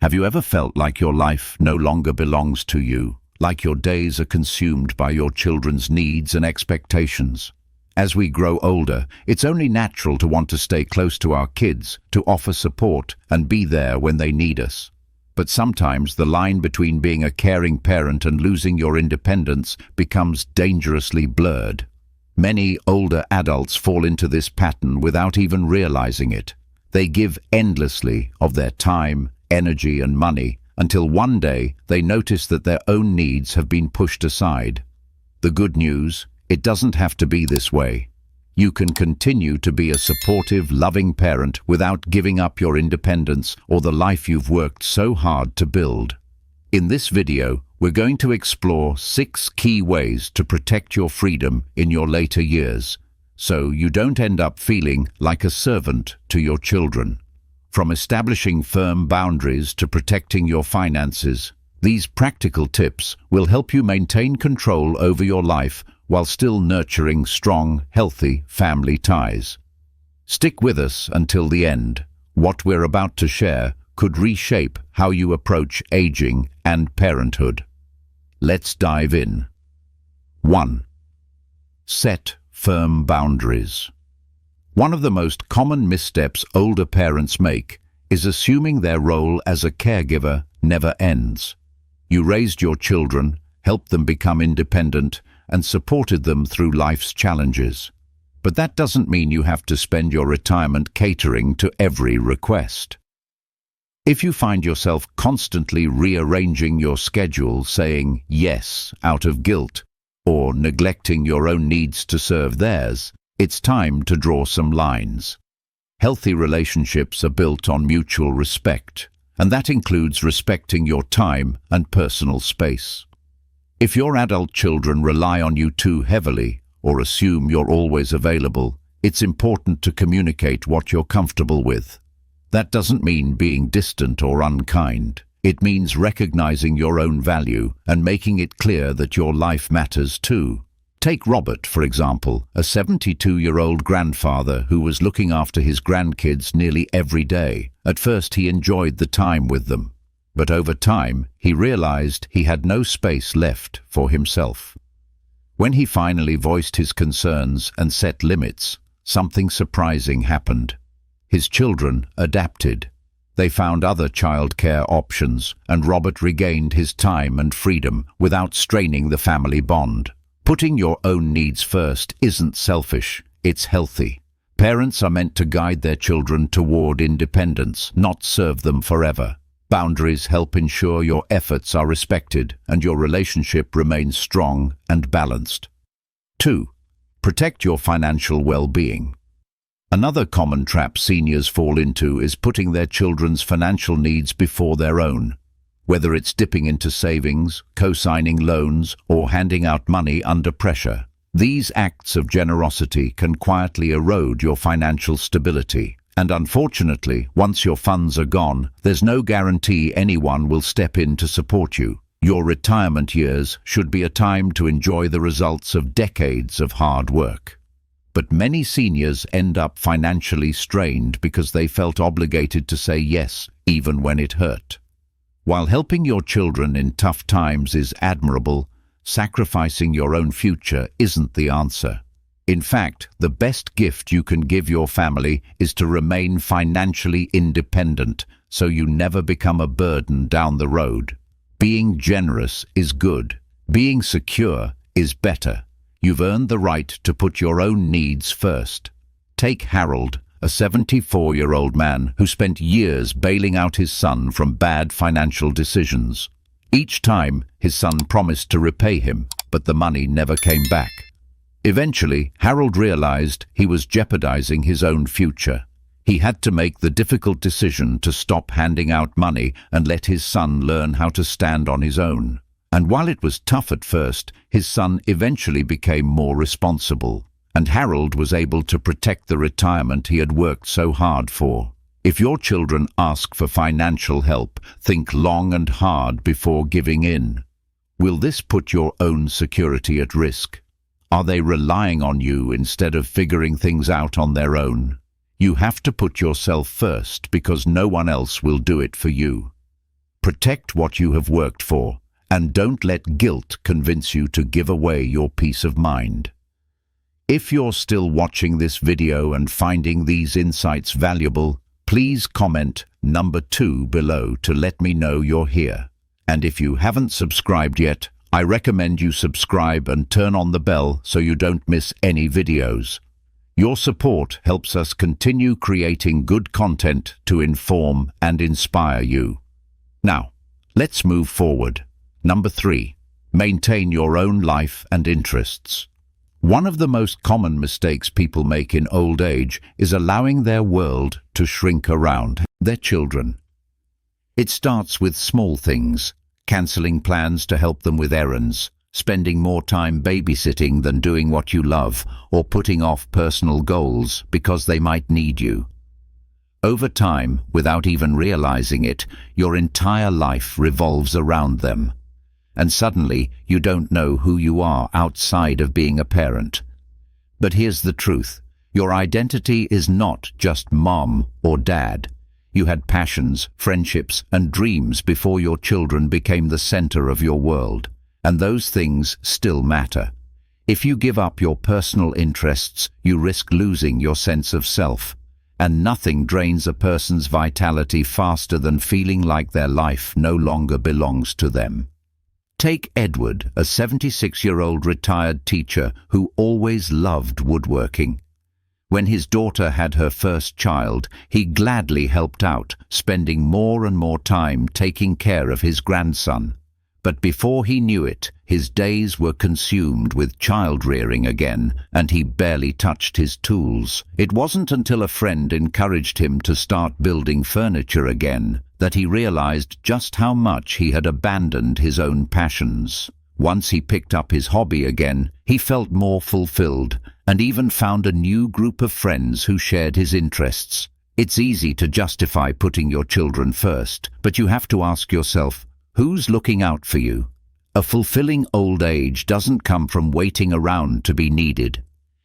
Have you ever felt like your life no longer belongs to you, like your days are consumed by your children's needs and expectations? As we grow older, it's only natural to want to stay close to our kids, to offer support and be there when they need us. But sometimes the line between being a caring parent and losing your independence becomes dangerously blurred. Many older adults fall into this pattern without even realizing it. They give endlessly of their time, energy and money until one day they notice that their own needs have been pushed aside. The good news: it doesn't have to be this way. You can continue to be a supportive, loving parent without giving up your independence or the life you've worked so hard to build. In this video, we're going to explore 6 key ways to protect your freedom in your later years, so you don't end up feeling like a servant to your children. From establishing firm boundaries to protecting your finances, these practical tips will help you maintain control over your life while still nurturing strong, healthy family ties. Stick with us until the end. What we're about to share could reshape how you approach aging and parenthood. Let's dive in. 1. Set firm boundaries. One of the most common missteps older parents make is assuming their role as a caregiver never ends. You raised your children, helped them become independent, and supported them through life's challenges. But that doesn't mean you have to spend your retirement catering to every request. If you find yourself constantly rearranging your schedule, saying yes out of guilt, or neglecting your own needs to serve theirs, it's time to draw some lines. Healthy relationships are built on mutual respect, and that includes respecting your time and personal space. If your adult children rely on you too heavily or assume you're always available, it's important to communicate what you're comfortable with. That doesn't mean being distant or unkind. It means recognizing your own value and making it clear that your life matters too. Take Robert, for example, a 72-year-old grandfather who was looking after his grandkids nearly every day. At first he enjoyed the time with them, but over time he realized he had no space left for himself. When he finally voiced his concerns and set limits, something surprising happened. His children adapted. They found other childcare options, and Robert regained his time and freedom without straining the family bond. Putting your own needs first isn't selfish, it's healthy. Parents are meant to guide their children toward independence, not serve them forever. Boundaries help ensure your efforts are respected and your relationship remains strong and balanced. 2. Protect your financial well-being. Another common trap seniors fall into is putting their children's financial needs before their own. Whether it's dipping into savings, co-signing loans, or handing out money under pressure, these acts of generosity can quietly erode your financial stability. And unfortunately, once your funds are gone, there's no guarantee anyone will step in to support you. Your retirement years should be a time to enjoy the results of decades of hard work. But many seniors end up financially strained because they felt obligated to say yes, even when it hurt. While helping your children in tough times is admirable, sacrificing your own future isn't the answer. In fact, the best gift you can give your family is to remain financially independent, so you never become a burden down the road. Being generous is good. Being secure is better. You've earned the right to put your own needs first. Take Harold, a 74-year-old man who spent years bailing out his son from bad financial decisions. Each time, his son promised to repay him, but the money never came back. Eventually, Harold realized he was jeopardizing his own future. He had to make the difficult decision to stop handing out money and let his son learn how to stand on his own. And while it was tough at first, his son eventually became more responsible. And Harold was able to protect the retirement he had worked so hard for. If your children ask for financial help, think long and hard before giving in. Will this put your own security at risk? Are they relying on you instead of figuring things out on their own? You have to put yourself first because no one else will do it for you. Protect what you have worked for, and don't let guilt convince you to give away your peace of mind. If you're still watching this video and finding these insights valuable, please comment number 2 below to let me know you're here. And if you haven't subscribed yet, I recommend you subscribe and turn on the bell so you don't miss any videos. Your support helps us continue creating good content to inform and inspire you. Now, let's move forward. Number 3, maintain your own life and interests. One of the most common mistakes people make in old age is allowing their world to shrink around their children. It starts with small things, cancelling plans to help them with errands, spending more time babysitting than doing what you love, or putting off personal goals because they might need you. Over time, without even realizing it, your entire life revolves around them. And suddenly, you don't know who you are outside of being a parent. But here's the truth. Your identity is not just mom or dad. You had passions, friendships, and dreams before your children became the center of your world. And those things still matter. If you give up your personal interests, you risk losing your sense of self. And nothing drains a person's vitality faster than feeling like their life no longer belongs to them. Take Edward, a 76-year-old retired teacher who always loved woodworking. When his daughter had her first child, he gladly helped out, spending more and more time taking care of his grandson. But before he knew it, his days were consumed with child-rearing again, and he barely touched his tools. It wasn't until a friend encouraged him to start building furniture again that he realized just how much he had abandoned his own passions. Once he picked up his hobby again, he felt more fulfilled, and even found a new group of friends who shared his interests. It's easy to justify putting your children first, but you have to ask yourself, who's looking out for you? A fulfilling old age doesn't come from waiting around to be needed.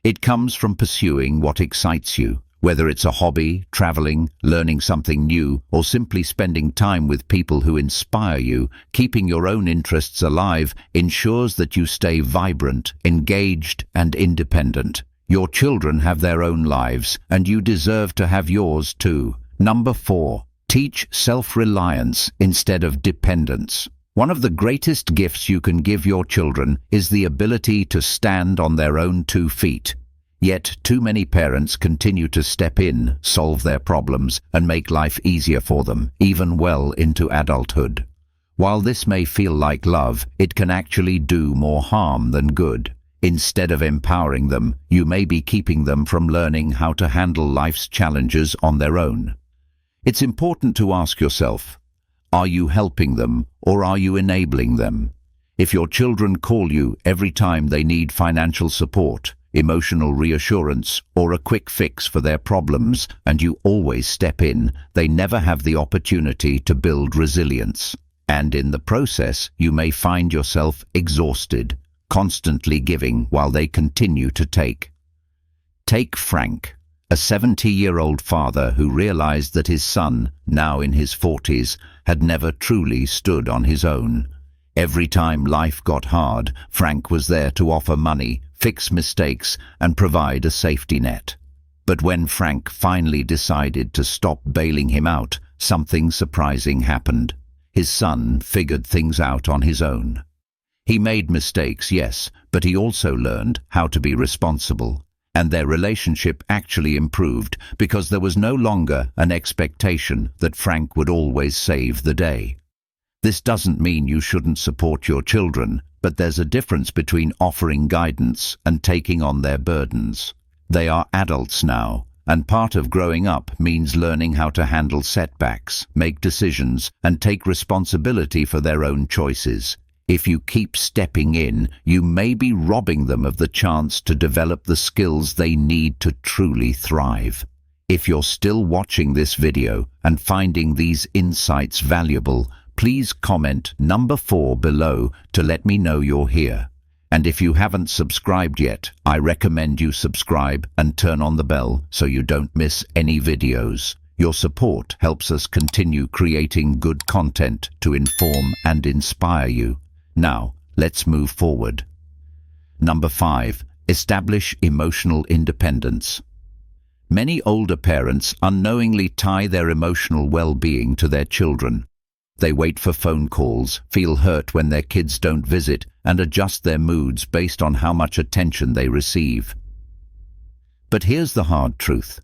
It comes from pursuing what excites you, whether it's a hobby, traveling, learning something new, or simply spending time with people who inspire you. Keeping your own interests alive ensures that you stay vibrant, engaged, and independent. Your children have their own lives, and you deserve to have yours too. Number 4. Teach self-reliance instead of dependence. One of the greatest gifts you can give your children is the ability to stand on their own 2 feet. Yet too many parents continue to step in, solve their problems, and make life easier for them, even well into adulthood. While this may feel like love, it can actually do more harm than good. Instead of empowering them, you may be keeping them from learning how to handle life's challenges on their own. It's important to ask yourself, are you helping them or are you enabling them? If your children call you every time they need financial support, emotional reassurance, or a quick fix for their problems, and you always step in, they never have the opportunity to build resilience. And in the process, you may find yourself exhausted, constantly giving while they continue to take. Take Frank, a 70-year-old father who realized that his son, now in his 40s, had never truly stood on his own. Every time life got hard, Frank was there to offer money, fix mistakes, and provide a safety net. But when Frank finally decided to stop bailing him out, something surprising happened. His son figured things out on his own. He made mistakes, yes, but he also learned how to be responsible. And their relationship actually improved because there was no longer an expectation that Frank would always save the day. This doesn't mean you shouldn't support your children, but there's a difference between offering guidance and taking on their burdens. They are adults now, and part of growing up means learning how to handle setbacks, make decisions, and take responsibility for their own choices. If you keep stepping in, you may be robbing them of the chance to develop the skills they need to truly thrive. If you're still watching this video and finding these insights valuable, please comment number 4 below to let me know you're here. And if you haven't subscribed yet, I recommend you subscribe and turn on the bell so you don't miss any videos. Your support helps us continue creating good content to inform and inspire you. Now, let's move forward. Number 5. Establish emotional independence. Many older parents unknowingly tie their emotional well-being to their children. They wait for phone calls, feel hurt when their kids don't visit, and adjust their moods based on how much attention they receive. But here's the hard truth.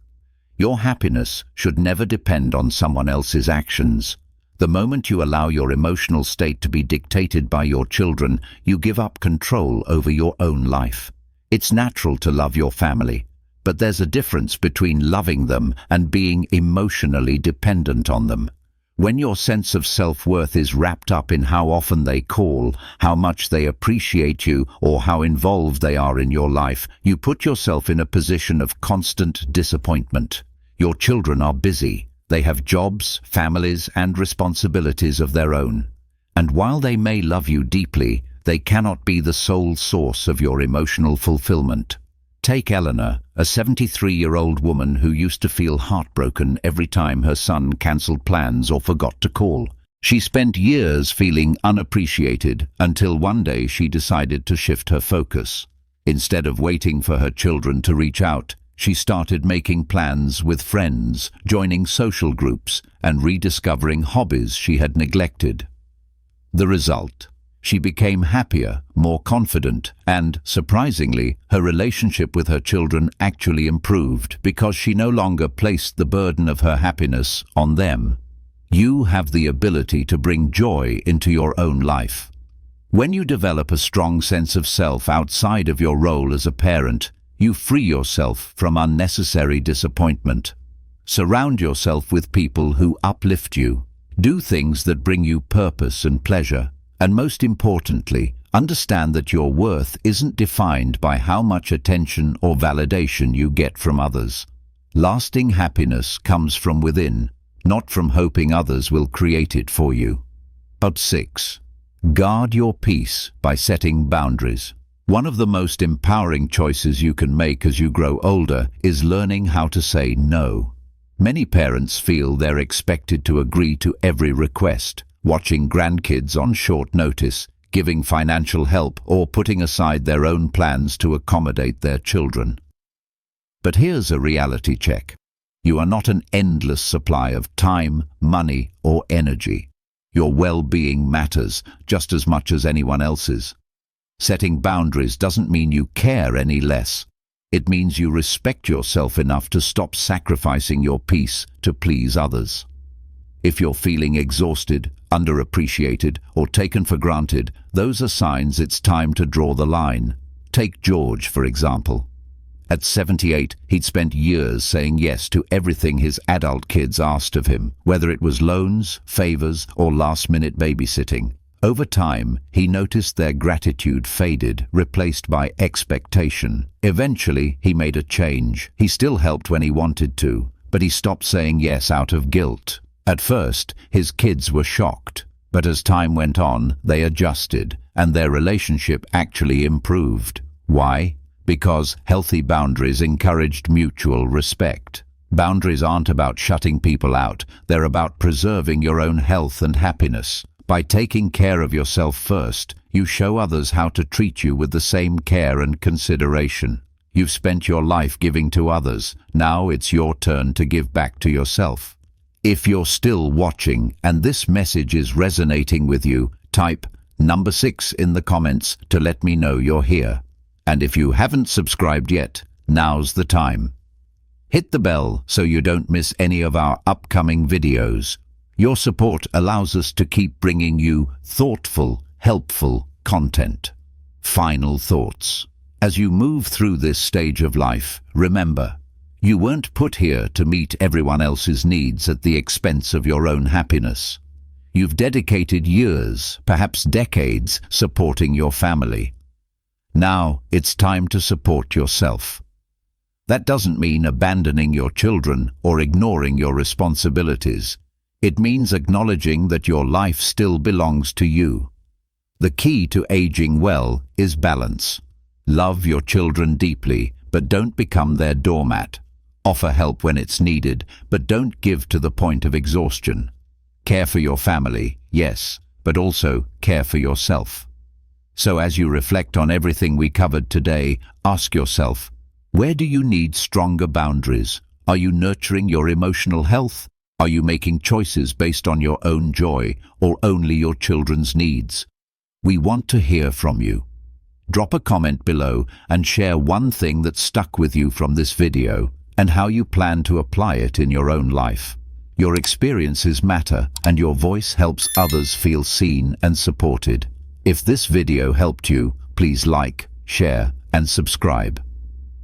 Your happiness should never depend on someone else's actions. The moment you allow your emotional state to be dictated by your children, you give up control over your own life. It's natural to love your family, but there's a difference between loving them and being emotionally dependent on them. When your sense of self-worth is wrapped up in how often they call, how much they appreciate you, or how involved they are in your life, you put yourself in a position of constant disappointment. Your children are busy. They have jobs, families, and responsibilities of their own. And while they may love you deeply, they cannot be the sole source of your emotional fulfillment. Take Eleanor, a 73-year-old woman who used to feel heartbroken every time her son cancelled plans or forgot to call. She spent years feeling unappreciated until one day she decided to shift her focus. Instead of waiting for her children to reach out, she started making plans with friends, joining social groups, and rediscovering hobbies she had neglected. The result? She became happier, more confident, and, surprisingly, her relationship with her children actually improved because she no longer placed the burden of her happiness on them. You have the ability to bring joy into your own life. When you develop a strong sense of self outside of your role as a parent, you free yourself from unnecessary disappointment. Surround yourself with people who uplift you. Do things that bring you purpose and pleasure. And most importantly, understand that your worth isn't defined by how much attention or validation you get from others. Lasting happiness comes from within, not from hoping others will create it for you. But 6. Guard your peace by setting boundaries. One of the most empowering choices you can make as you grow older is learning how to say no. Many parents feel they're expected to agree to every request, watching grandkids on short notice, giving financial help, or putting aside their own plans to accommodate their children. But here's a reality check. You are not an endless supply of time, money, or energy. Your well-being matters just as much as anyone else's. Setting boundaries doesn't mean you care any less. It means you respect yourself enough to stop sacrificing your peace to please others. If you're feeling exhausted, underappreciated, or taken for granted, those are signs it's time to draw the line. Take George, for example. At 78, he'd spent years saying yes to everything his adult kids asked of him, whether it was loans, favors, or last-minute babysitting. Over time, he noticed their gratitude faded, replaced by expectation. Eventually, he made a change. He still helped when he wanted to, but he stopped saying yes out of guilt. At first, his kids were shocked, but as time went on, they adjusted, and their relationship actually improved. Why? Because healthy boundaries encouraged mutual respect. Boundaries aren't about shutting people out, they're about preserving your own health and happiness. By taking care of yourself first, you show others how to treat you with the same care and consideration. You've spent your life giving to others, now it's your turn to give back to yourself. If you're still watching and this message is resonating with you, type number 6 in the comments to let me know you're here. And if you haven't subscribed yet, now's the time. Hit the bell so you don't miss any of our upcoming videos. Your support allows us to keep bringing you thoughtful, helpful content. Final thoughts. As you move through this stage of life, remember, you weren't put here to meet everyone else's needs at the expense of your own happiness. You've dedicated years, perhaps decades, supporting your family. Now it's time to support yourself. That doesn't mean abandoning your children or ignoring your responsibilities. It means acknowledging that your life still belongs to you. The key to aging well is balance. Love your children deeply, but don't become their doormat. Offer help when it's needed, but don't give to the point of exhaustion. Care for your family, yes, but also care for yourself. So as you reflect on everything we covered today, ask yourself, where do you need stronger boundaries? Are you nurturing your emotional health? Are you making choices based on your own joy or only your children's needs? We want to hear from you. Drop a comment below and share one thing that stuck with you from this video and how you plan to apply it in your own life. Your experiences matter and your voice helps others feel seen and supported. If this video helped you, please like, share, and subscribe.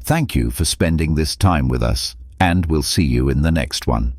Thank you for spending this time with us, and we'll see you in the next one.